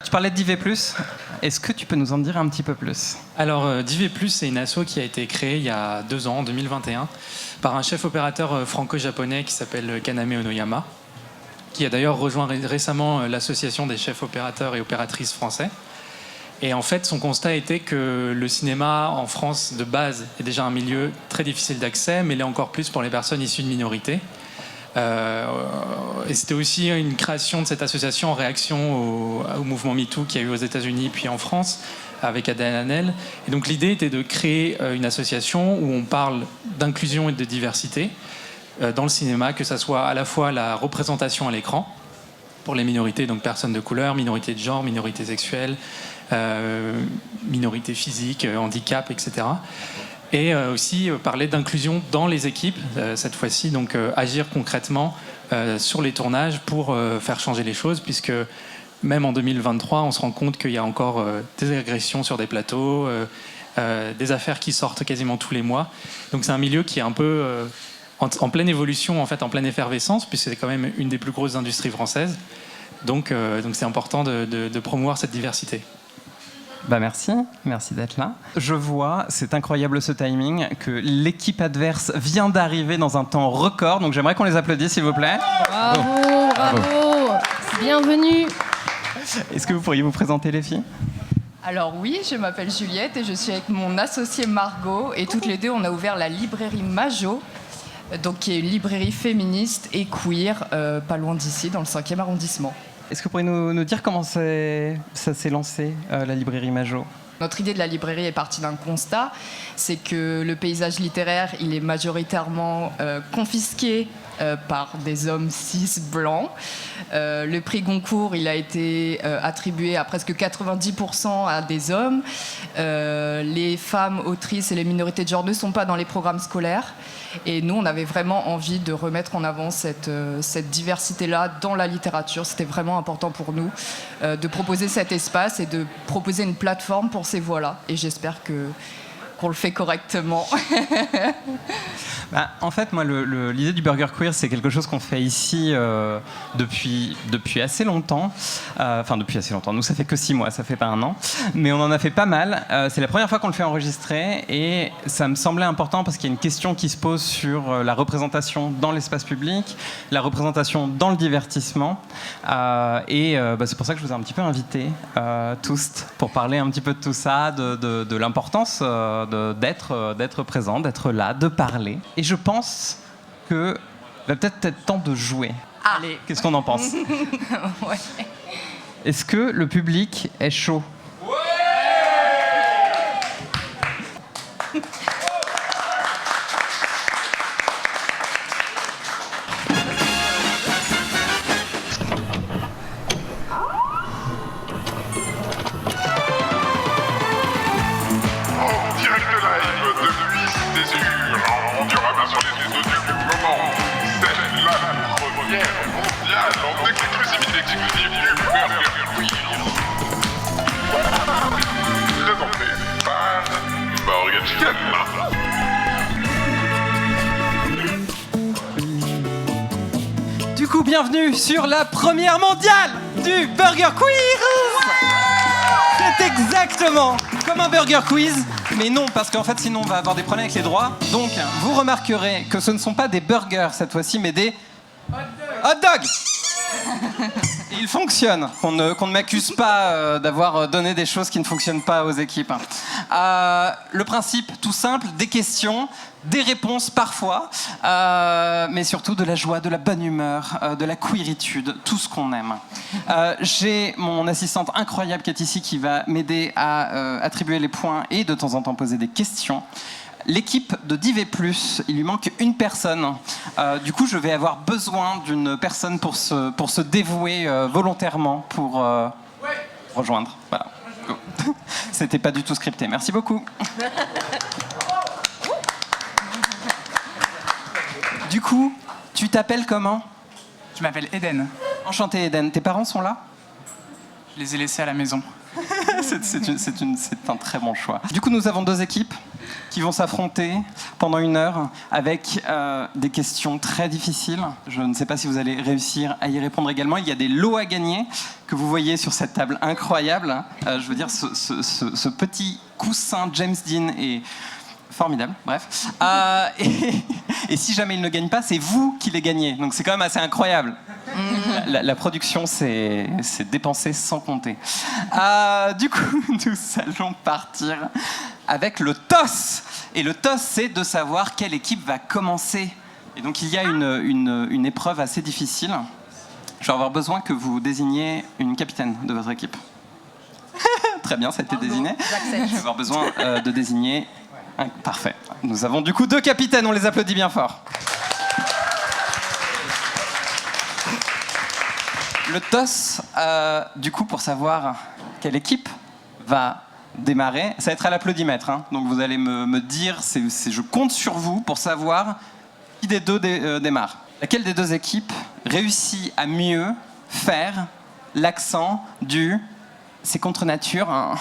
Tu parlais de Divé+. Est-ce que tu peux nous en dire un petit peu plus? Alors, Divé+, c'est une asso qui a été créée il y a 2 ans, en 2021, par un chef opérateur franco-japonais qui s'appelle Kaname Onoyama, qui a d'ailleurs rejoint récemment l'association des chefs opérateurs et opératrices français. Et en fait, son constat était que le cinéma en France, de base, est déjà un milieu très difficile d'accès, mais l'est encore plus pour les personnes issues de minorités. Et c'était aussi une création de cette association en réaction au mouvement MeToo qu'il y a eu aux États-Unis puis en France avec Adèle Haenel. Et donc l'idée était de créer une association où on parle d'inclusion et de diversité dans le cinéma, que ça soit à la fois la représentation à l'écran pour les minorités, donc personnes de couleur, minorités de genre, minorités sexuelles, minorités physiques, handicap, etc. Et aussi parler d'inclusion dans les équipes, cette fois-ci, donc agir concrètement sur les tournages pour faire changer les choses, puisque même en 2023, on se rend compte qu'il y a encore des agressions sur des plateaux, des affaires qui sortent quasiment tous les mois. Donc c'est un milieu qui est un peu en pleine évolution, en fait, en pleine effervescence, puisque c'est quand même une des plus grosses industries françaises. Donc c'est important de promouvoir cette diversité. Bah merci d'être là. Je vois, c'est incroyable ce timing, que l'équipe adverse vient d'arriver dans un temps record, donc j'aimerais qu'on les applaudisse s'il vous plaît. Bravo. Bienvenue. Est-ce que vous pourriez vous présenter les filles? Alors oui, je m'appelle Juliette et je suis avec mon associée Margot et toutes les deux on a ouvert la librairie Majo, donc qui est une librairie féministe et queer, pas loin d'ici, dans le 5e arrondissement. Est-ce que vous pourriez nous dire comment ça s'est lancé, la librairie Majo? Notre idée de la librairie est partie d'un constat, c'est que le paysage littéraire, il est majoritairement confisqué par des hommes cis blancs. Le prix Goncourt, il a été attribué à presque 90% à des hommes. Les femmes autrices et les minorités de genre ne sont pas dans les programmes scolaires. Et nous, on avait vraiment envie de remettre en avant cette diversité-là dans la littérature. C'était vraiment important pour nous de proposer cet espace et de proposer une plateforme pour ces voix-là. Et j'espère qu'on le fait correctement. En fait, moi, l'idée du burger queer, c'est quelque chose qu'on fait ici depuis assez longtemps. Enfin, depuis assez longtemps. Nous, ça fait que 6 mois, ça fait pas 1 an. Mais on en a fait pas mal. C'est la première fois qu'on le fait enregistrer. Et ça me semblait important parce qu'il y a une question qui se pose sur la représentation dans l'espace public, la représentation dans le divertissement. C'est pour ça que je vous ai un petit peu invités tous pour parler un petit peu de tout ça, de l'importance d'être présent, d'être là, de parler. Et je pense que va peut-être être temps de jouer. Allez. Qu'est-ce qu'on en pense? Ouais. Est-ce que le public est chaud? Du coup, bienvenue sur la première mondiale du Burger Quiz. C'est exactement comme un Burger Quiz, mais non, parce qu'en fait, sinon, on va avoir des problèmes avec les droits. Donc, vous remarquerez que ce ne sont pas des burgers cette fois-ci, mais des hot dogs. Et il fonctionne, qu'on ne m'accuse pas d'avoir donné des choses qui ne fonctionnent pas aux équipes. Le principe, tout simple, des questions, des réponses parfois, mais surtout de la joie, de la bonne humeur, de la queeritude, tout ce qu'on aime. J'ai mon assistante incroyable qui est ici, qui va m'aider à attribuer les points et de temps en temps poser des questions. L'équipe de Divé+, il lui manque une personne. Du coup, je vais avoir besoin d'une personne pour se dévouer volontairement pour rejoindre. Voilà. C'était pas du tout scripté. Merci beaucoup. Du coup, tu t'appelles comment? Je m'appelle Eden. Enchanté, Eden. Tes parents sont là? Je les ai laissés à la maison. C'est un très bon choix. Du coup, nous avons 2 équipes qui vont s'affronter pendant 1 heure avec des questions très difficiles. Je ne sais pas si vous allez réussir à y répondre également. Il y a des lots à gagner. que vous voyez sur cette table incroyable. Je veux dire, ce petit coussin James Dean est formidable, bref. Et si jamais il ne gagne pas, c'est vous qui les gagnez. Donc c'est quand même assez incroyable. La production, c'est dépensé sans compter. Du coup, nous allons partir avec le toss. Et le toss, c'est de savoir quelle équipe va commencer. Et donc il y a une épreuve assez difficile. Je vais avoir besoin que vous désigniez une capitaine de votre équipe. Très bien, ça a été désigné. Je vais avoir besoin de désigner... Parfait. Nous avons du coup 2 capitaines, on les applaudit bien fort. Le toss, du coup, pour savoir quelle équipe va démarrer, ça va être à l'applaudimètre. Hein. Donc vous allez me dire, je compte sur vous pour savoir qui des deux démarre. Laquelle des 2 équipes réussit à mieux faire l'accent du « c'est contre nature hein. ».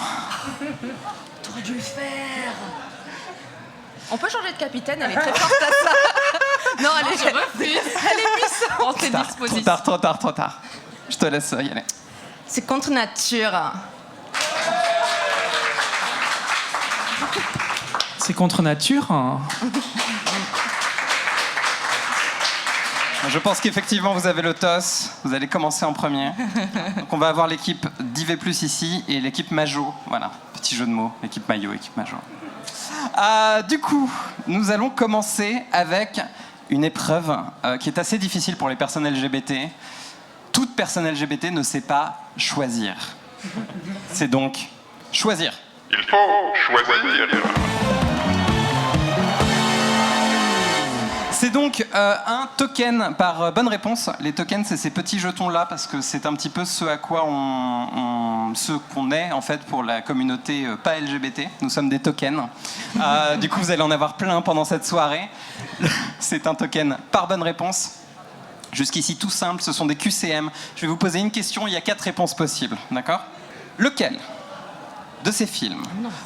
T'aurais dû le faire. On peut changer de capitaine, elle est très forte à ça. Non, allez, je refuse. Elle est puissante. T'es disposition. Trop tard. Je te laisse y aller. C'est contre nature. C'est contre nature hein. Je pense qu'effectivement, vous avez le toss. Vous allez commencer en premier. Donc, on va avoir l'équipe d'IV+, ici, et l'équipe Majo. Voilà, petit jeu de mots. Équipe Maillot, équipe Majo. Du coup, nous allons commencer avec une épreuve qui est assez difficile pour les personnes LGBT. Toute personne LGBT ne sait pas choisir. C'est donc choisir. Il faut choisir. C'est donc un token par bonne réponse. Les tokens, c'est ces petits jetons-là, parce que c'est un petit peu ce à quoi ce qu'on est, en fait, pour la communauté pas LGBT. Nous sommes des tokens. Du coup, vous allez en avoir plein pendant cette soirée. C'est un token par bonne réponse. Jusqu'ici, tout simple, ce sont des QCM. Je vais vous poser une question, il y a 4 réponses possibles. D'accord ? Lequel de ces films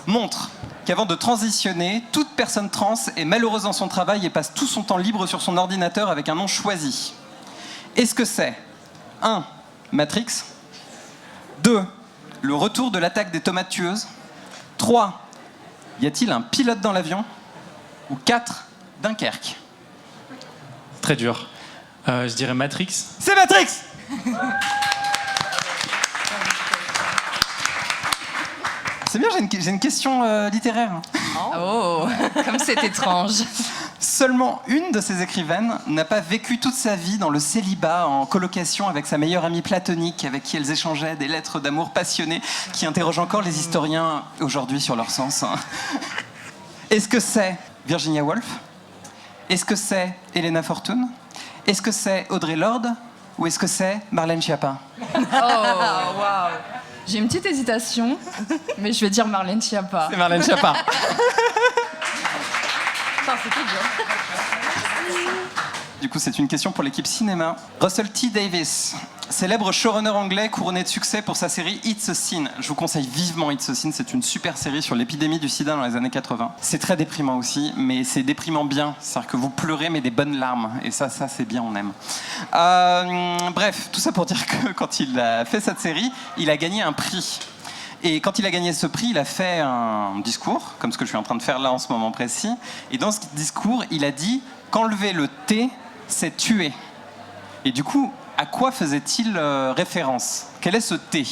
montre qu'avant de transitionner, toute personne trans est malheureuse dans son travail et passe tout son temps libre sur son ordinateur avec un nom choisi? Est-ce que c'est 1. Matrix, 2. Le retour de l'attaque des tomates tueuses, 3. Y a-t-il un pilote dans l'avion, ou 4. Dunkerque? Très dur. Je dirais Matrix. C'est Matrix! C'est bien, j'ai une question littéraire. Oh, comme c'est étrange. Seulement une de ces écrivaines n'a pas vécu toute sa vie dans le célibat, en colocation avec sa meilleure amie platonique, avec qui elles échangeaient des lettres d'amour passionnées qui interrogent encore les historiens aujourd'hui sur leur sens. Est-ce que c'est Virginia Woolf? Est-ce que c'est Elena Fortune? Est-ce que c'est Audre Lorde? Ou est-ce que c'est Marlène Schiappa? Oh, waouh. J'ai une petite hésitation, mais je vais dire Marlène Schiappa. C'est Marlène Schiappa. Enfin, c'était dur. Du coup, c'est une question pour l'équipe cinéma. Russell T. Davies, célèbre showrunner anglais couronné de succès pour sa série It's a Sin. Je vous conseille vivement It's a Sin, c'est une super série sur l'épidémie du sida dans les années 80. C'est très déprimant aussi, mais c'est déprimant bien. C'est-à-dire que vous pleurez, mais des bonnes larmes. Et ça c'est bien, on aime. Bref, tout ça pour dire que quand il a fait cette série, il a gagné un prix. Et quand il a gagné ce prix, il a fait un discours, comme ce que je suis en train de faire là en ce moment précis. Et dans ce discours, il a dit qu'enlever le T, c'est tuer. Et du coup, à quoi faisait-il référence? Quel est ce T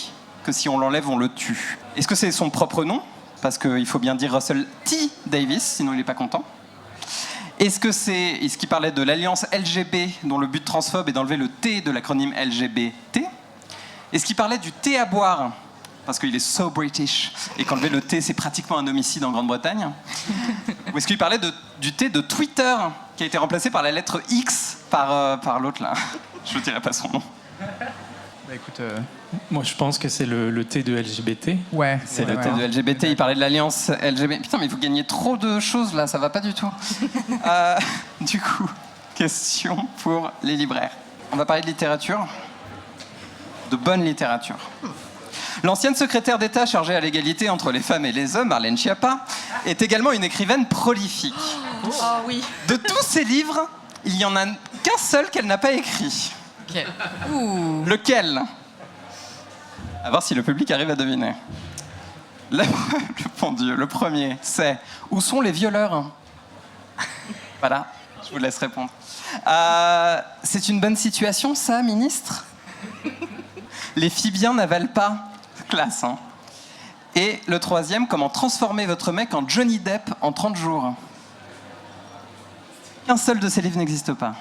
que si on l'enlève, on le tue? Est-ce que c'est son propre nom? Parce qu'il faut bien dire Russell T. Davies, sinon il n'est pas content. Est-ce qu'il parlait de l'alliance LGB, dont le but transphobe est d'enlever le T de l'acronyme LGBT? Est-ce qu'il parlait du thé à boire? Parce qu'il est so British, et qu'enlever le thé, c'est pratiquement un homicide en Grande-Bretagne. Ou est-ce qu'il parlait du thé de Twitter, qui a été remplacé par la lettre X par l'autre, là? Je ne dirai pas son nom. Bah écoute, Moi, je pense que c'est le T de LGBT. ouais. C'est ouais, le thé ouais. de LGBT, il parlait de l'alliance LGBT. Putain, mais vous gagnez trop de choses, là, ça va pas du tout. Du coup, question pour les libraires. On va parler de littérature, de bonne littérature. L'ancienne secrétaire d'État chargée à l'égalité entre les femmes et les hommes, Marlène Schiappa, est également une écrivaine prolifique. Oh oui. De tous ses livres, il n'y en a qu'un seul qu'elle n'a pas écrit. Ok. Ouh. Lequel? À voir si le public arrive à deviner. Mon Dieu, le premier, c'est où sont les violeurs? Voilà, je vous laisse répondre. C'est une bonne situation, ça, ministre? Les Phibiens n'avalent pas. Classe, hein. Et le troisième, comment transformer votre mec en Johnny Depp en 30 jours? Qu'un seul de ces livres n'existe pas.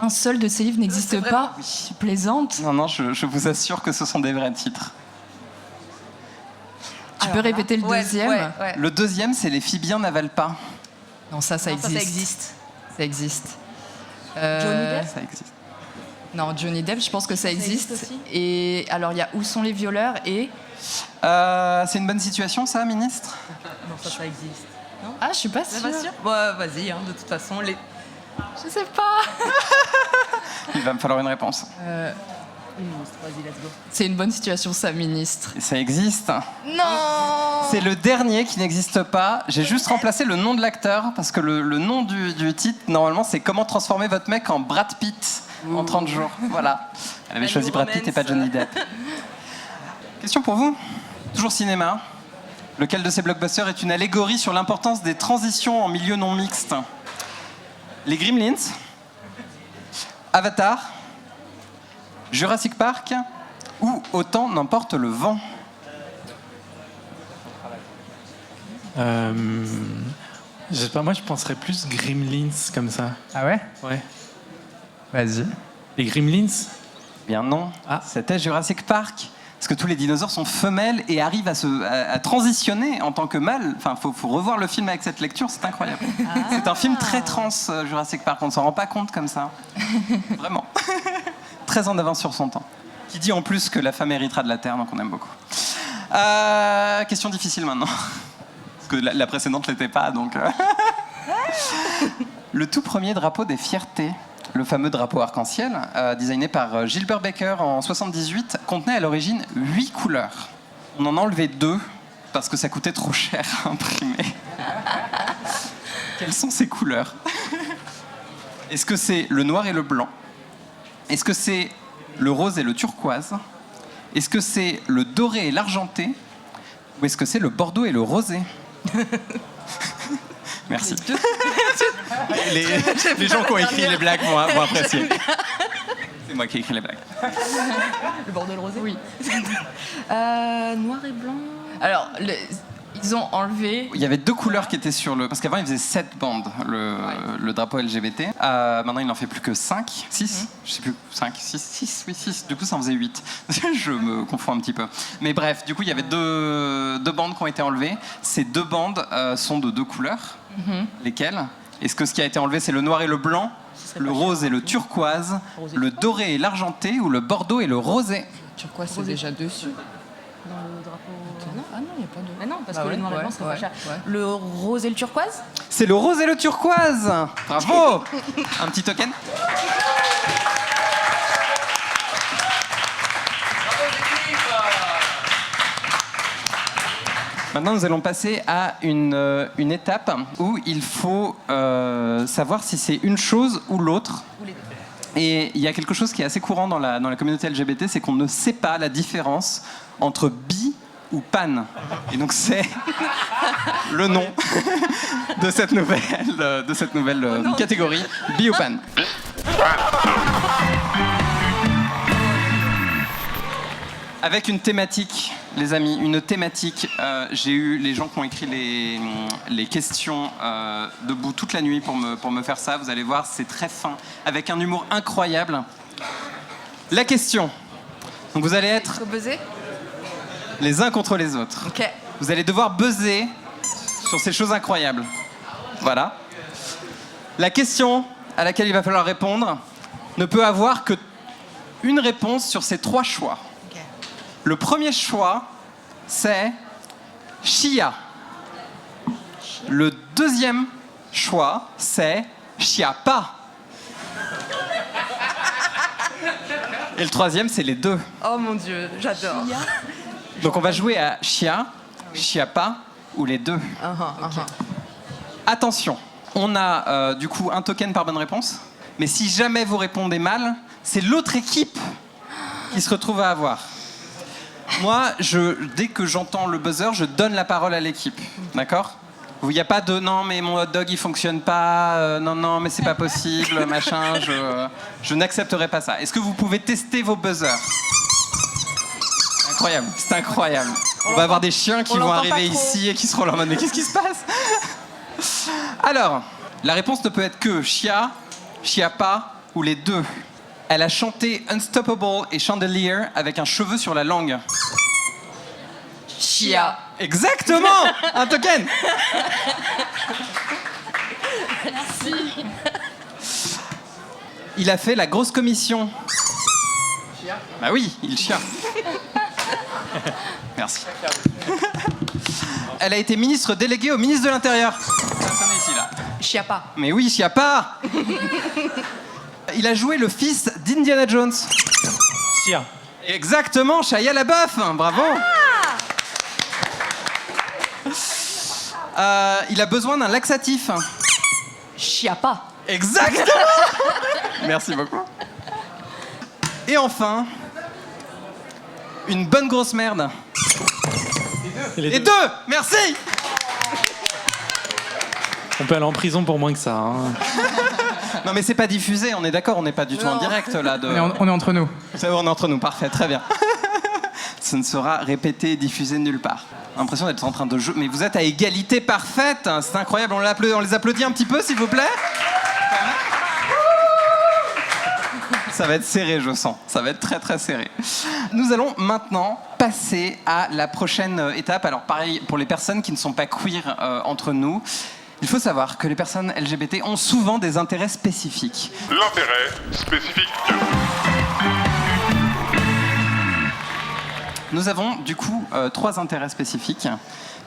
Un seul de ces livres n'existe pas. Tu plaisantes. Non, je vous assure que ce sont des vrais titres. Tu peux répéter le deuxième? Ouais. Le deuxième, c'est Les Phibiens n'avalent pas. Non, ça Non, existe. ça existe. Ça existe. Johnny Depp? Ça existe. Non, Johnny Depp, je pense que ça existe. aussi Et alors, il y a Où sont les violeurs et... C'est une bonne situation, ça, ministre? Non, ça existe. Ah, je suis pas T'es sûre. pas sûr? Ouais, vas-y, hein, de toute façon, les... Je sais pas. Il va me falloir une réponse. Vas-y, let's go. C'est une bonne situation, ça, ministre. Et ça existe. Non. C'est le dernier qui n'existe pas. J'ai juste remplacé le nom de l'acteur, parce que le nom du titre, normalement, c'est Comment transformer votre mec en Brad Pitt en 30 jours. Voilà. Elle avait La choisi New Brad Pitt et pas Romance. Johnny Depp. Question pour vous. Toujours cinéma. Lequel de ces blockbusters est une allégorie sur l'importance des transitions en milieu non mixte? Les Gremlins, Avatar, Jurassic Park ou Autant n'emporte le vent? Je sais pas, moi je penserais plus Gremlins comme ça. Ah ouais? Ouais. Vas-y. Les Gremlins? Bien non, Ah. c'était Jurassic Park. Parce que tous les dinosaures sont femelles et arrivent à transitionner en tant que mâles. Enfin, faut revoir le film avec cette lecture, c'est incroyable. C'est un film très trans, Jurassic Park. On ne s'en rend pas compte comme ça. Vraiment. Très en avance sur son temps. Qui dit en plus que la femme héritera de la terre, donc on aime beaucoup. Question difficile maintenant. Parce que la précédente ne l'était pas, donc... Le tout premier drapeau des fiertés, le fameux drapeau arc-en-ciel, designé par Gilbert Baker en 78, contenait à l'origine 8 couleurs. On en a enlevé 2 parce que ça coûtait trop cher à imprimer. Quelles sont ces couleurs? Est-ce que c'est le noir et le blanc? Est-ce que c'est le rose et le turquoise? Est-ce que c'est le doré et l'argenté? Ou est-ce que c'est le bordeaux et le rosé? Merci. Les gens qui ont écrit les blagues vont apprécier. C'est moi qui ai écrit les blagues. Le bordel rosé? Oui. Noir et blanc. Alors, ils ont enlevé... Il y avait 2 couleurs qui étaient sur le... Parce qu'avant, il faisait 7 bandes, le drapeau LGBT. Maintenant, il n'en fait plus que 5, 6, je sais plus, 5, 6, oui, 6. Du coup, ça en faisait 8. Je me confonds un petit peu. Mais bref, du coup, il y avait deux bandes qui ont été enlevées. Ces 2 bandes sont de 2 couleurs. Lesquelles? Est-ce que ce qui a été enlevé, c'est le noir et le blanc, le rose et le turquoise, le doré et l'argenté, ou le bordeaux et le rosé? Turquoise, c'est déjà dessus. Dans le drapeau. Non, ah non, il n'y a pas de... Mais non, parce Bah que ouais, le noir et ouais, blanc serait ouais, pas cher. ouais. Le rose et le turquoise? C'est le rose et le turquoise. Bravo. Un petit token. Maintenant, nous allons passer à une étape où il faut savoir si c'est une chose ou l'autre. Et il y a quelque chose qui est assez courant dans la communauté LGBT, c'est qu'on ne sait pas la différence entre bi ou pan. Et donc c'est le nom de cette nouvelle catégorie, bi ou pan. Avec une thématique, les amis, une thématique. J'ai eu les gens qui ont écrit les questions debout toute la nuit pour me faire ça. Vous allez voir, c'est très fin, avec un humour incroyable. La question. Donc vous allez être Faut buzzer? les uns contre les autres. Ok. Vous allez devoir buzzer sur ces choses incroyables. Voilà. La question à laquelle il va falloir répondre ne peut avoir que une réponse sur ces 3 choix. Ok. Le premier choix, c'est Chia. Le deuxième choix, c'est Chiapa. Et le troisième, c'est les 2. Oh mon dieu, j'adore. Donc on va jouer à Chia, Chiapa ou les 2. Attention, on a du coup un token par bonne réponse. Mais si jamais vous répondez mal, c'est l'autre équipe qui se retrouve à avoir. Moi, dès que j'entends le buzzer, je donne la parole à l'équipe. D'accord ? Il n'y a pas de non, mais mon hot dog il fonctionne pas, non, mais c'est pas possible, machin, je n'accepterai pas ça. Est-ce que vous pouvez tester vos buzzers ? Incroyable, c'est incroyable. On va avoir des chiens qui vont arriver ici et qui seront là en mode mais qu'est-ce qui se passe ? Alors, la réponse ne peut être que Chia, Chiappa ou les deux. Elle a chanté Unstoppable et Chandelier avec un cheveu sur la langue. Chia. Exactement. Un token. Merci. Il a fait la grosse commission. Bah oui, il chia. Merci. Elle a été ministre déléguée au ministre de l'Intérieur. Personne ici là. Chiappa. Mais oui, Chiappa. Il a joué le fils d'Indiana Jones. Chia. Exactement, Shia LaBeouf. Bravo. Il a besoin d'un laxatif. Chiappa. Exactement. Merci beaucoup. Et enfin, une bonne grosse merde. Les deux. Merci. On peut aller en prison pour moins que ça. Hein. Non mais c'est pas diffusé, on est d'accord, on n'est pas du tout en direct là. On est entre nous. C'est bon, on est entre nous, parfait, très bien. Ce ne sera répété et diffusé nulle part. L'impression d'être en train de jouer. Mais vous êtes à égalité parfaite, c'est incroyable. On les applaudit un petit peu, s'il vous plaît. Ça va être serré, je sens. Ça va être très très serré. Nous allons maintenant passer à la prochaine étape. Alors pareil, pour les personnes qui ne sont pas queer entre nous, il faut savoir que les personnes LGBT ont souvent des intérêts spécifiques. L'intérêt spécifique. Nous avons du coup 3 intérêts spécifiques.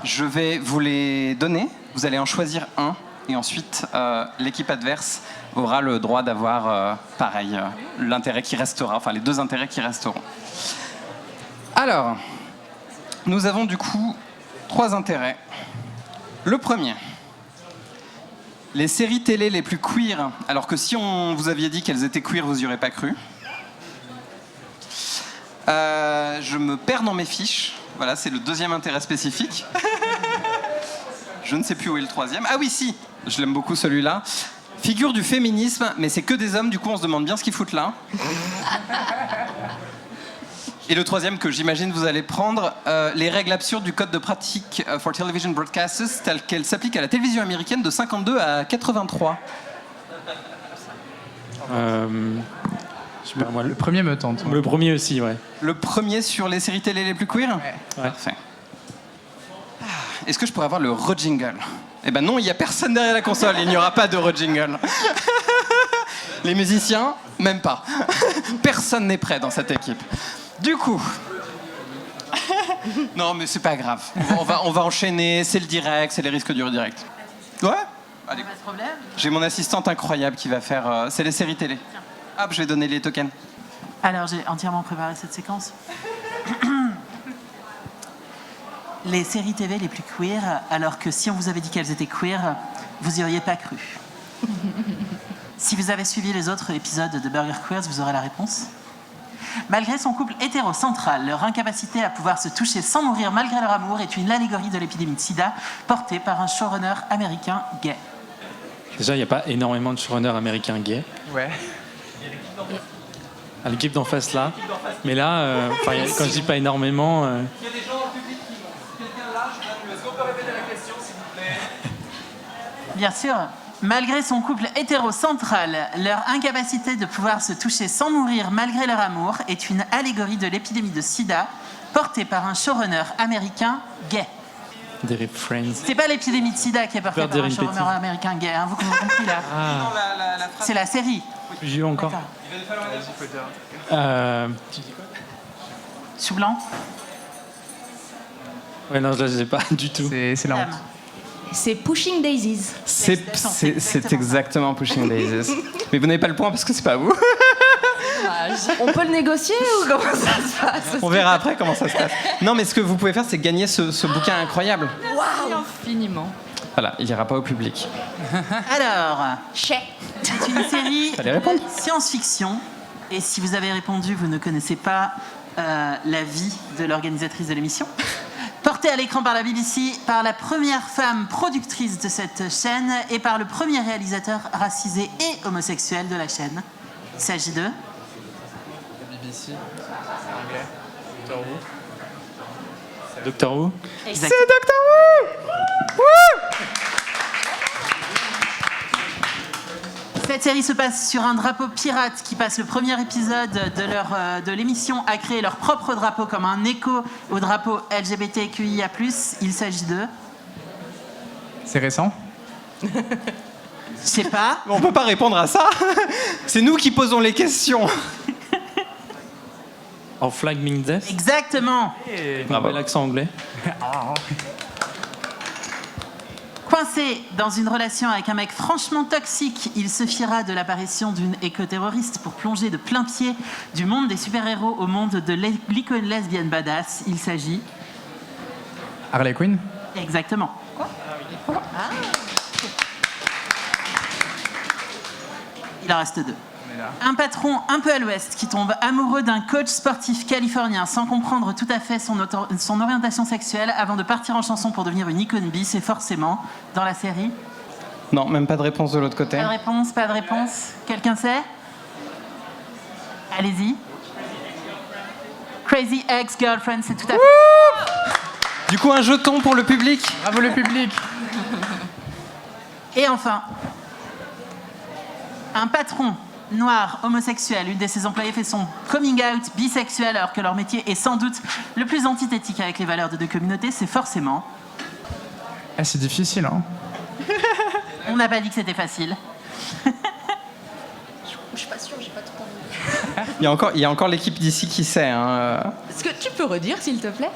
Je vais vous les donner. Vous allez en choisir un. Et ensuite, l'équipe adverse aura le droit d'avoir, pareil, l'intérêt qui restera, enfin les 2 intérêts qui resteront. Alors, nous avons du coup 3 intérêts. Le premier, les séries télé les plus queer, alors que si on vous aviez dit qu'elles étaient queer, vous n'y aurez pas cru. Je me perds dans mes fiches. Voilà, c'est le 2e intérêt spécifique. Je ne sais plus où est le 3e. Ah oui, si, je l'aime beaucoup celui-là. Figure du féminisme, mais c'est que des hommes, du coup on se demande bien ce qu'ils foutent là. Et le 3e que j'imagine vous allez prendre, les règles absurdes du code de pratique for television broadcasters telles qu'elles s'appliquent à la télévision américaine de 52 à 83. Je sais pas, moi, Le premier me tente. le premier aussi, ouais. Le premier sur les séries télé les plus queer ? Ouais. Parfait. Est-ce que je pourrais avoir le re-jingle ? Eh ben non, il n'y a personne derrière la console, il n'y aura pas de re-jingle. Les musiciens, même pas. Personne n'est prêt dans cette équipe. Du coup... Non, mais c'est pas grave. On va enchaîner, c'est le direct, c'est les risques du redirect. Ouais ? Allez. Pas de problème. J'ai mon assistante incroyable qui va faire... c'est les séries télé. Hop, je vais donner les tokens. Alors, j'ai entièrement préparé cette séquence. Les séries TV les plus queer, alors que si on vous avait dit qu'elles étaient queer, vous n'y auriez pas cru. Si vous avez suivi les autres épisodes de Burger Queers, vous aurez la réponse. Malgré son couple hétérocentral, leur incapacité à pouvoir se toucher sans mourir malgré leur amour est une allégorie de l'épidémie de sida portée par un showrunner américain gay. Déjà, il n'y a pas énormément de showrunners américains gays. Ouais. À l'équipe d'en face là. Mais là, quand je dis pas énormément... Il y a des gens en public qui... Quelqu'un là, est-ce qu'on peut répéter la question, s'il vous plaît ? Bien sûr, malgré son couple hétérocentral, leur incapacité de pouvoir se toucher sans mourir malgré leur amour est une allégorie de l'épidémie de sida portée par un showrunner américain gay. Des Friends. C'est pas l'épidémie de sida qui est portée par un Derry showrunner Petty. américain gay, hein, vous comprenez là. Non, la phrase... C'est la série. J'y vais encore. Chou blanc. Ouais, non, là, je sais pas du tout. C'est la honte. C'est Pushing Daisies. C'est exactement Pushing Daisies. Mais vous n'avez pas le point parce que c'est pas vous. On peut le négocier ou comment ça se passe? On verra après comment ça se passe. Non, mais ce que vous pouvez faire, c'est gagner ce bouquin incroyable. Waouh, infiniment. Voilà, il ira pas au public. Alors, Chais. c'est une série Fallait répondre. science-fiction. Et si vous avez répondu, vous ne connaissez pas la vie de l'organisatrice de l'émission. Portée à l'écran par la BBC, par la première femme productrice de cette chaîne et par le premier réalisateur racisé et homosexuel de la chaîne. Il s'agit de... BBC, anglais, Doctor Who. C'est Doctor Who. Exact. C'est Doctor Who. Cette série se passe sur un drapeau pirate qui passe le premier épisode de l'émission à créer leur propre drapeau comme un écho au drapeau LGBTQIA+. Il s'agit de... C'est récent? Je sais pas. On peut pas répondre à ça. C'est nous qui posons les questions. Our Flag Means Death. Exactement. Bravo. L'accent anglais. Coincé dans une relation avec un mec franchement toxique, il se fiera de l'apparition d'une éco-terroriste pour plonger de plein pied du monde des super-héros au monde de l'icône lesbienne badass. Il s'agit... Harley Quinn? Exactement. Il en reste deux. Un patron un peu à l'ouest qui tombe amoureux d'un coach sportif californien sans comprendre tout à fait son orientation sexuelle avant de partir en chanson pour devenir une icône bi, c'est forcément dans la série. Non, même pas de réponse de l'autre côté. Pas de réponse, pas de réponse. Quelqu'un sait? Allez-y. Crazy Ex-Girlfriend, c'est tout à fait... Du coup, un jeton pour le public. Bravo le public! Et enfin, un patron noir, homosexuel, une de ses employés fait son coming out bisexuel alors que leur métier est sans doute le plus antithétique avec les valeurs de deux communautés, c'est forcément... Ah, c'est difficile, hein? On n'a pas dit que c'était facile. Je suis pas sûre, j'ai pas tout entendu. Il y a encore l'équipe d'ici qui sait. Hein. Est-ce que tu peux redire, s'il te plaît?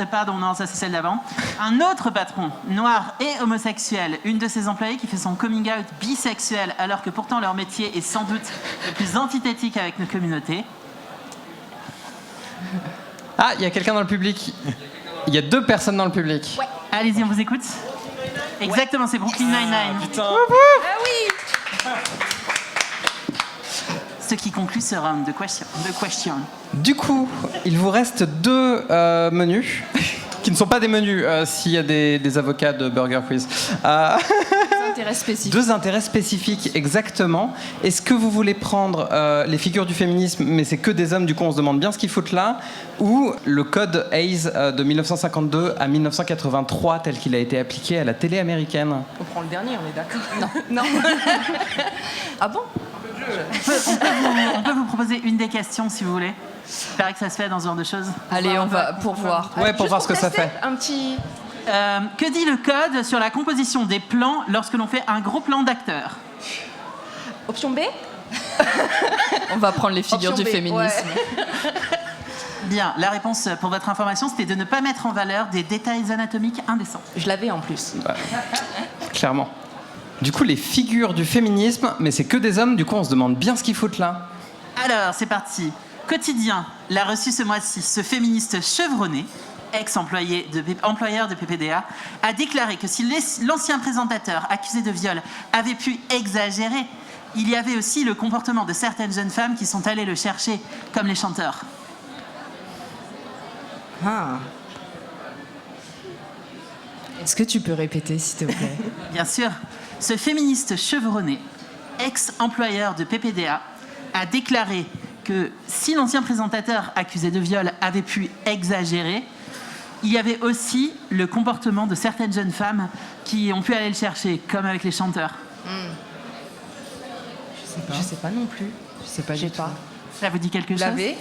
Pardon, non, ça c'est celle d'avant. Un autre patron, noir et homosexuel, une de ses employés qui fait son coming out bisexuel alors que pourtant leur métier est sans doute le plus antithétique avec nos communautés. Ah, il y a quelqu'un dans le public. Il y a 2 personnes dans le public. Ouais. Allez-y, on vous écoute. Exactement, c'est Brooklyn Nine-Nine. Putain. Ah oui. Ce qui conclut ce round de questions. Du coup, il vous reste 2 menus qui ne sont pas des menus s'il y a des avocats de Burger Quiz. Intérêt spécifique. 2 intérêts spécifiques, exactement. Est-ce que vous voulez prendre les figures du féminisme, mais c'est que des hommes, du coup on se demande bien ce qu'ils foutent là, ou le code Hayes de 1952 à 1983 tel qu'il a été appliqué à la télé américaine? On prend le dernier, on est d'accord? Non. Ah bon? On peut vous proposer une des questions si vous voulez. Il paraît que ça se fait dans ce genre de choses. Allez, on va pour voir. Ouais, pour voir ce que ça fait. Un petit... Que dit le code sur la composition des plans lorsque l'on fait un gros plan d'acteurs? Option B? On va prendre les figures Option du B, féminisme. ouais. Bien, la réponse pour votre information, c'était de ne pas mettre en valeur des détails anatomiques indécents. Je l'avais en plus. Clairement. Du coup, les figures du féminisme, mais c'est que des hommes, du coup on se demande bien ce qu'ils foutent là. Alors, c'est parti. Quotidien l'a reçu ce mois-ci. Ce féministe chevronné, employeur de PPDA, a déclaré que si l'ancien présentateur accusé de viol avait pu exagérer, il y avait aussi le comportement de certaines jeunes femmes qui sont allées le chercher, comme les chanteurs. Ah. Est-ce que tu peux répéter, s'il te plaît? Bien sûr, ce féministe chevronné, ex-employeur de PPDA, a déclaré que si l'ancien présentateur accusé de viol avait pu exagérer, il y avait aussi le comportement de certaines jeunes femmes qui ont pu aller le chercher, comme avec les chanteurs. Je sais pas non plus. Je sais pas Je sais du tout. pas. Ça vous dit quelque Vous chose? l'avez?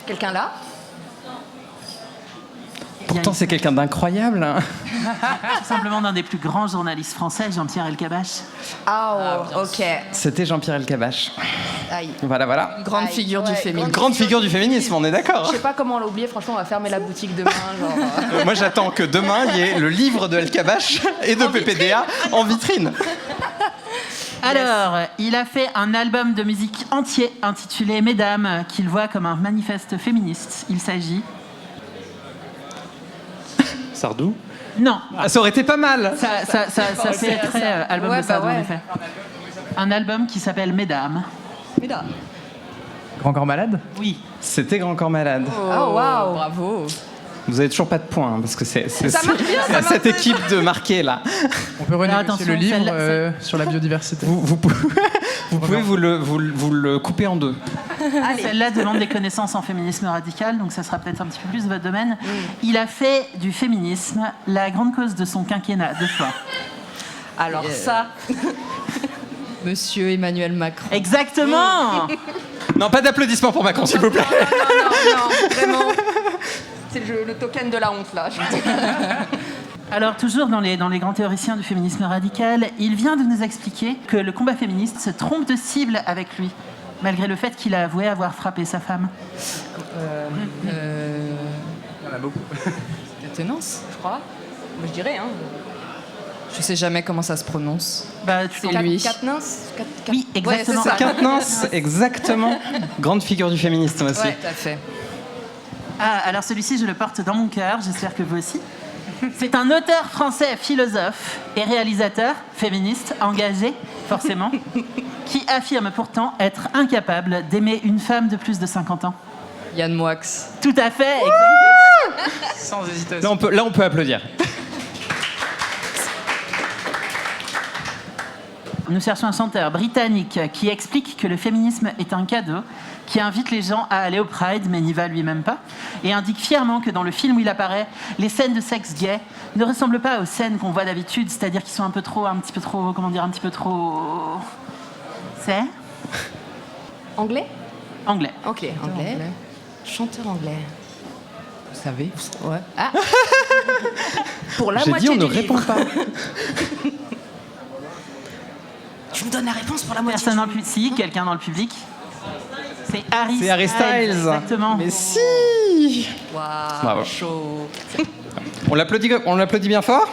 Quelqu'un là? Pourtant, c'est quelqu'un d'incroyable. Hein. Tout simplement d'un des plus grands journalistes français, Jean-Pierre Elkabbach. Ah, ok. C'était Jean-Pierre Elkabbach. Aïe. Voilà. Grande Aïe, figure du ouais, féminisme. Grande figure du féminisme, on est Je d'accord. sais pas comment on l'a oublié, franchement, on va fermer la boutique demain. Genre, Moi, j'attends que demain, il y ait le livre de Elkabbach et de PPDA en vitrine. Alors, il a fait un album de musique entier intitulé Mesdames, qu'il voit comme un manifeste féministe. Il s'agit... Sardou. Non, Ah, ça aurait été pas mal. ça fait très album Ouais, de Sardou, bah ouais. en effet. Un album qui s'appelle Mesdames. mais là. Grand corps malade? Oui, C'était Grand Corps Malade. Oh, waouh. Bravo. Vous avez toujours pas de points, hein, parce que c'est Ça marche bien, c'est à cette équipe de marquer, là. On peut renégocier attention, le livre celle-là, sur la biodiversité. Vous pouvez vous le couper en deux. Celle-là demande des connaissances en féminisme radical, donc ça sera peut-être un petit peu plus votre domaine. Il a fait du féminisme la grande cause de son quinquennat, 2 fois. Alors ça, Monsieur Emmanuel Macron. Exactement. Non, pas d'applaudissements pour Macron, s'il vous plaît. non, vraiment. C'est le token de la honte là. Alors, toujours dans les grands théoriciens du féminisme radical, il vient de nous expliquer que le combat féministe se trompe de cible avec lui, malgré le fait qu'il a avoué avoir frappé sa femme. Il y en a beaucoup. Tenance, Je crois. Moi, je dirais, hein. je sais jamais comment ça se prononce. Bah, tu C'est lui. Katniss. Oui, exactement. Ouais, c'est ça. Quintenance, exactement. Grande figure du féminisme aussi. Ouais, tout à fait. Ah, alors celui-ci, je le porte dans mon cœur, j'espère que vous aussi. C'est un auteur français, philosophe et réalisateur, féministe, engagé, forcément, qui affirme pourtant être incapable d'aimer une femme de plus de 50 ans. Yann Moix. Tout à fait. Sans hésitation. Là, on peut applaudir. Nous cherchons un chanteur britannique qui explique que le féminisme est un cadeau, qui invite les gens à aller au Pride, mais n'y va lui-même pas, et indique fièrement que dans le film où il apparaît, les scènes de sexe gay ne ressemblent pas aux scènes qu'on voit d'habitude, c'est-à-dire qu'ils sont un petit peu trop... C'est Anglais. anglais. Ok, anglais. Chanteur anglais. Vous savez Ouais. Ah. Pour la J'ai moitié dit, on ne du répond livre. pas. Je vous donne la réponse pour la moitié. Personne dans le public. Si, quelqu'un dans le public. C'est Harry C'est Harry Styles. Exactement. Mais si. Waouh, Bravo. chaud. On l'applaudit bien fort.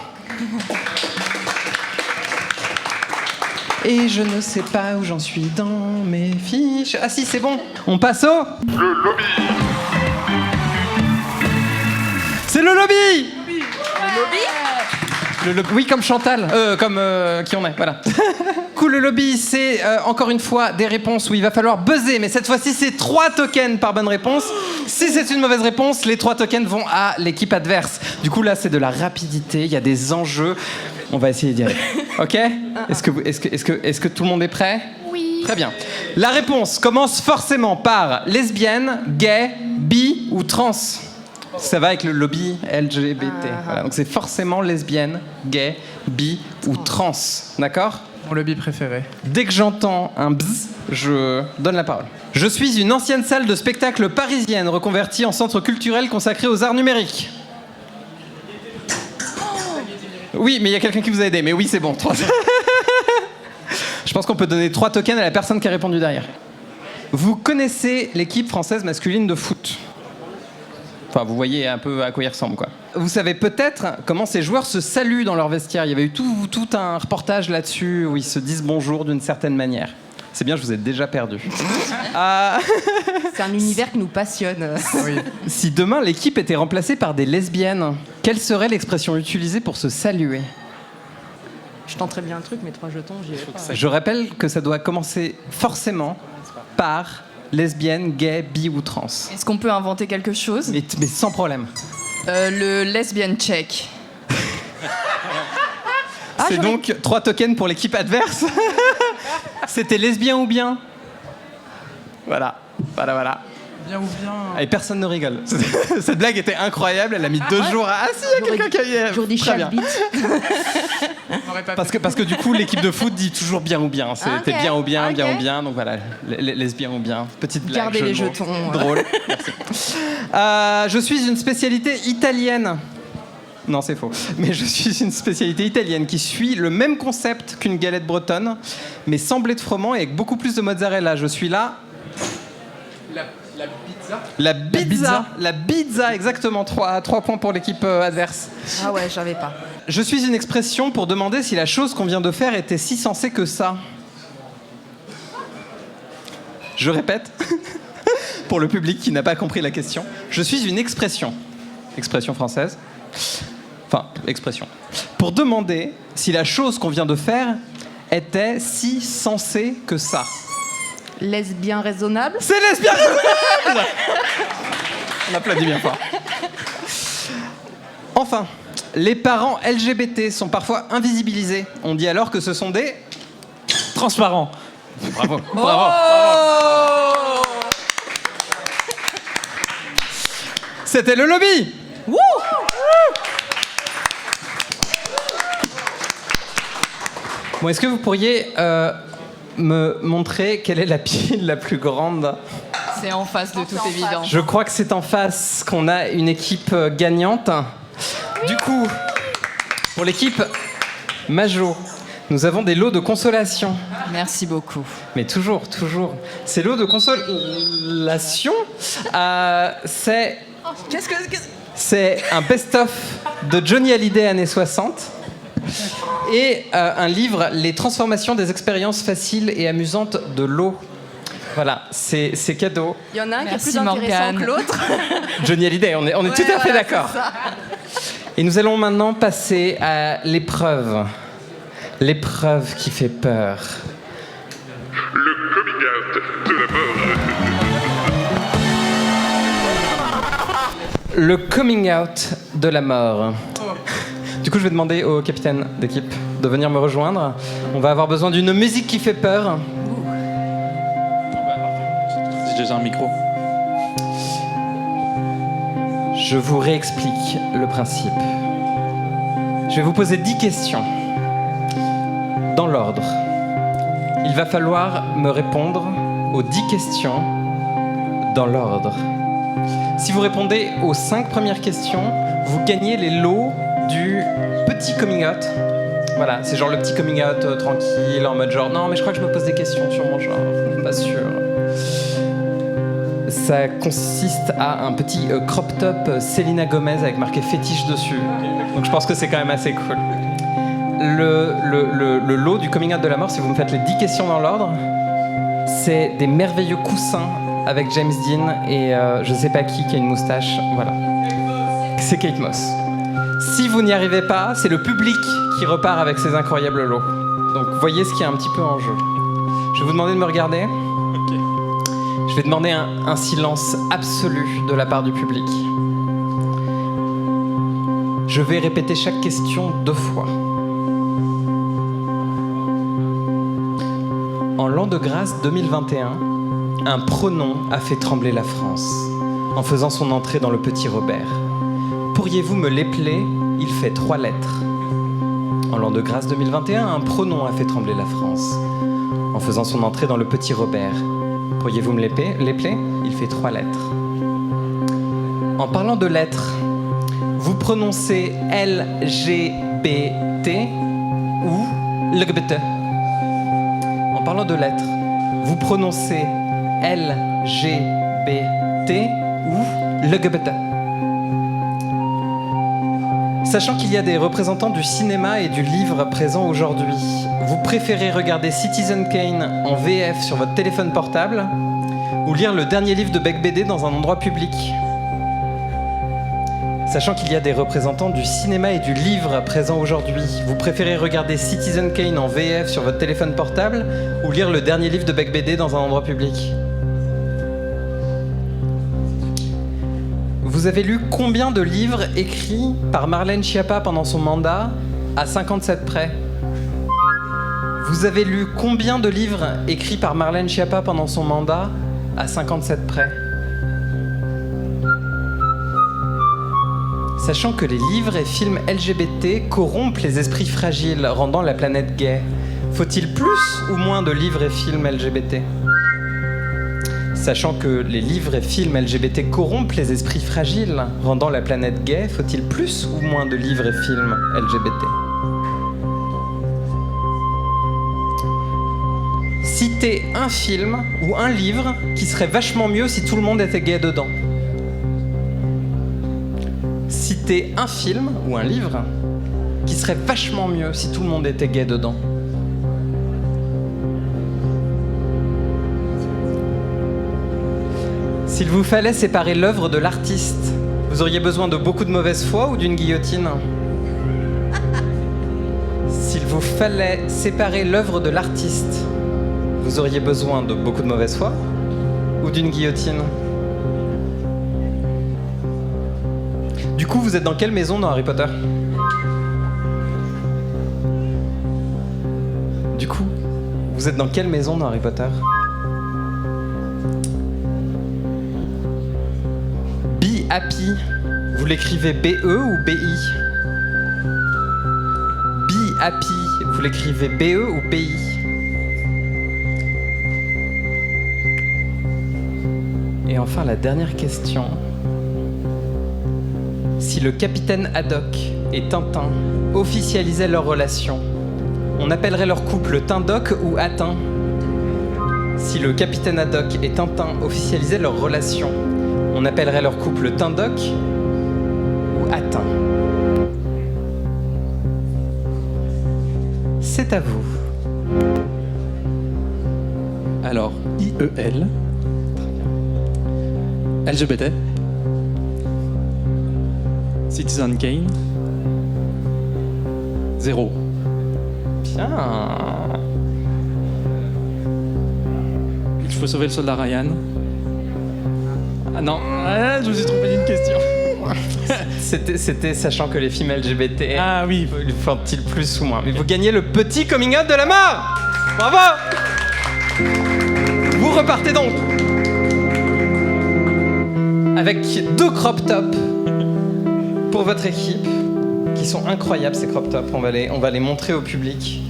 Et je ne sais pas où j'en suis dans mes fiches. Ah si, c'est bon. On passe au... Le lobby. C'est le lobby. Le lobby. Oui, comme Chantal. Comme qui on est, voilà. Cool, le lobby, c'est encore une fois des réponses où il va falloir buzzer. Mais cette fois-ci, c'est 3 tokens par bonne réponse. Si c'est une mauvaise réponse, les 3 tokens vont à l'équipe adverse. Du coup, là, c'est de la rapidité. Il y a des enjeux. On va essayer d'y aller. OK ? Est-ce que tout le monde est prêt ? Oui. Très bien. La réponse commence forcément par lesbienne, gay, bi ou trans. Ça va avec le lobby LGBT. Voilà, donc c'est forcément lesbienne, gay, bi ou trans. D'accord ? Mon lobby préféré. Dès que j'entends un bzz, je donne la parole. Je suis une ancienne salle de spectacle parisienne reconvertie en centre culturel consacré aux arts numériques. Oui, mais il y a quelqu'un qui vous a aidé. Mais oui, c'est bon. 3. Je pense qu'on peut donner 3 tokens à la personne qui a répondu derrière. Vous connaissez l'équipe française masculine de foot ? Enfin, vous voyez un peu à quoi ils ressemblent, quoi. Vous savez peut-être comment ces joueurs se saluent dans leur vestiaire. Il y avait eu tout un reportage là-dessus où ils se disent bonjour d'une certaine manière. C'est bien, je vous ai déjà perdu. C'est un univers qui nous passionne. Oui. Si demain l'équipe était remplacée par des lesbiennes, quelle serait l'expression utilisée pour se saluer ? Je tenterais bien un truc, mais 3 jetons, j'y vais pas. Je rappelle que ça doit commencer forcément par lesbienne, gay, bi ou trans. Est-ce qu'on peut inventer quelque chose ? Mais sans problème. Le lesbian check. C'est donc 3 tokens pour l'équipe adverse. C'était lesbien ou bien ? Voilà. Bien ou bien. Et personne ne rigole. Cette blague était incroyable, elle a mis 2 jours à... Ah si, il y a quelqu'un qui a eu... Jour des Très bien. chat-bits. On aurait pas Parce que du coup, l'équipe de foot dit toujours bien ou bien. C'était Ok, bien ou bien, bien ok. ou bien. Donc voilà, lesbien ou bien. Petite blague. Gardez jeu les de mots. jetons. Drôle. Merci. Je suis une spécialité italienne. Non, c'est faux. Mais je suis une spécialité italienne qui suit le même concept qu'une galette bretonne, mais sans blé de froment et avec beaucoup plus de mozzarella. Je suis là. La pizza. La pizza, exactement. 3 points pour l'équipe adverse. Ah ouais, j'avais pas. Je suis une expression pour demander si la chose qu'on vient de faire était si sensée que ça. Je répète, pour le public qui n'a pas compris la question. Je suis une expression. Expression française. Enfin, expression. Pour demander si la chose qu'on vient de faire était si sensée que ça. Lesbien raisonnable. C'est lesbien raisonnable. On applaudit bien fort. Enfin, les parents LGBT sont parfois invisibilisés. On dit alors que ce sont des... Transparent. Bravo. Oh Bravo. C'était le lobby. Wouh. Bon, est-ce que vous pourriez me montrer quelle est la pile la plus grande? C'est en face de toute évidence. Je crois que c'est en face qu'on a une équipe gagnante. Du coup, pour l'équipe Majo, nous avons des lots de consolation. Merci beaucoup. Mais toujours. Ces lots de consolation, c'est un best-of de Johnny Hallyday années 60 et un livre, Les transformations des expériences faciles et amusantes de l'eau. Voilà, c'est cadeau. Il y en a un qui est Merci, plus intéressant Morgane. que l'autre. Johnny Hallyday, on est tout à fait d'accord. Et nous allons maintenant passer à l'épreuve. L'épreuve qui fait peur. Le coming out de la mort. Le coming out de la mort. Du coup, je vais demander au capitaine d'équipe de venir me rejoindre. On va avoir besoin d'une musique qui fait peur. J'ai déjà un micro. Je vous réexplique le principe. Je vais vous poser 10 questions. Dans l'ordre. Il va falloir me répondre aux 10 questions dans l'ordre. Si vous répondez aux 5 premières questions, vous gagnez les lots du petit coming out. Voilà, c'est genre le petit coming out tranquille, en mode genre non mais je crois que je me pose des questions sur mon genre, pas sûr. Ça consiste à un petit crop top Selena Gomez avec marqué fétiche dessus. Donc je pense que c'est quand même assez cool. Le lot du coming out de la mort, si vous me faites les 10 questions dans l'ordre, c'est des merveilleux coussins avec James Dean et je sais pas qui a une moustache. Voilà. C'est Kate Moss. Si vous n'y arrivez pas, c'est le public qui repart avec ces incroyables lots. Donc voyez ce qui est un petit peu en jeu. Je vais vous demander de me regarder. Je vais demander un silence absolu de la part du public. Je vais répéter chaque question 2 fois. En l'an de grâce 2021, un pronom a fait trembler la France en faisant son entrée dans le Petit Robert. Pourriez-vous me l'épeler? Il fait 3 lettres. En l'an de grâce 2021, un pronom a fait trembler la France en faisant son entrée dans le Petit Robert. Pourriez-vous me l'épeler? Il fait 3 lettres. En parlant de lettres, vous prononcez LGBT ou LGBT? En parlant de lettres, vous prononcez LGBT ou LGBT? Sachant qu'il y a des représentants du cinéma et du livre présents aujourd'hui, vous préférez regarder Citizen Kane en VF sur votre téléphone portable ou lire le dernier livre de Beck BD dans un endroit public? Sachant qu'il y a des représentants du cinéma et du livre présents aujourd'hui, vous préférez regarder Citizen Kane en VF sur votre téléphone portable ou lire le dernier livre de Beck BD dans un endroit public? Vous avez lu combien de livres écrits par Marlène Schiappa pendant son mandat à 57 près? Vous avez lu combien de livres écrits par Marlène Schiappa pendant son mandat à 57 près? Sachant que les livres et films LGBT corrompent les esprits fragiles, rendant la planète gay, faut-il plus ou moins de livres et films LGBT? Sachant que les livres et films LGBT corrompent les esprits fragiles, rendant la planète gay, faut-il plus ou moins de livres et films LGBT? Citez un film ou un livre qui serait vachement mieux si tout le monde était gay dedans. Citez un film ou un livre qui serait vachement mieux si tout le monde était gay dedans. S'il vous fallait séparer l'œuvre de l'artiste, vous auriez besoin de beaucoup de mauvaise foi ou d'une guillotine? S'il vous fallait séparer l'œuvre de l'artiste, vous auriez besoin de beaucoup de mauvaise foi ou d'une guillotine? Du coup, vous êtes dans quelle maison dans Harry Potter? Du coup, vous êtes dans quelle maison dans Harry Potter? Be Happy, vous l'écrivez BE ou BI? Be Happy, vous l'écrivez BE ou BI? Et enfin, la dernière question. Si le capitaine Haddock et Tintin officialisaient leur relation, on appellerait leur couple Tindoc ou Attin? Si le capitaine Haddock et Tintin officialisaient leur relation, on appellerait leur couple Tindoc ou Attin? C'est à vous. Alors, IEL. LGBT. Citizen Kane. 0. Bien. Il faut sauver le soldat Ryan. Ah non, ah, je me suis trompé d'une question. C'était sachant que les films LGBT Ah oui. lui font-ils plus ou moins. Mais vous gagnez le petit coming out de la mort. Bravo. Vous repartez donc avec 2 crop tops pour votre équipe, qui sont incroyables ces crop tops. On va les montrer au public.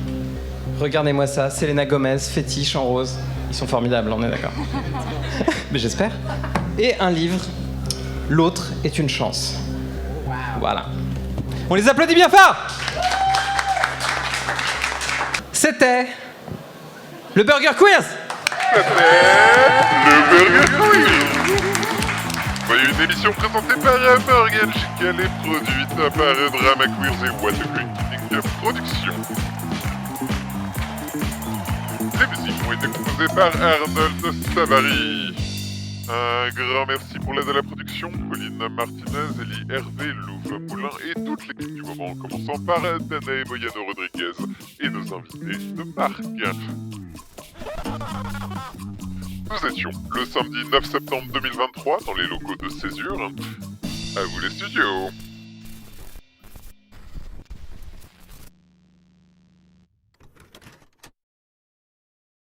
Regardez-moi ça, Selena Gomez, fétiche en rose. Ils sont formidables, on est d'accord. Mais j'espère. Et un livre, L'autre est une chance. Voilà. On les applaudit bien fort. C'était le Burger Quiz. Le Burger Quiz. Voyez une émission présentée par Morgan Chical et produite par Drama Queers et What a Great Productions. Les musiques ont été composées par Arnold Savary. Un grand merci pour l'aide à la production, Pauline Martinez, Elie Hervé, Louvre Moulin et toute l'équipe du moment, en commençant par Danae Moyano Rodriguez et nos invités de marque. Nous étions le samedi 9 septembre 2023 dans les locaux de Césure. À vous les studios.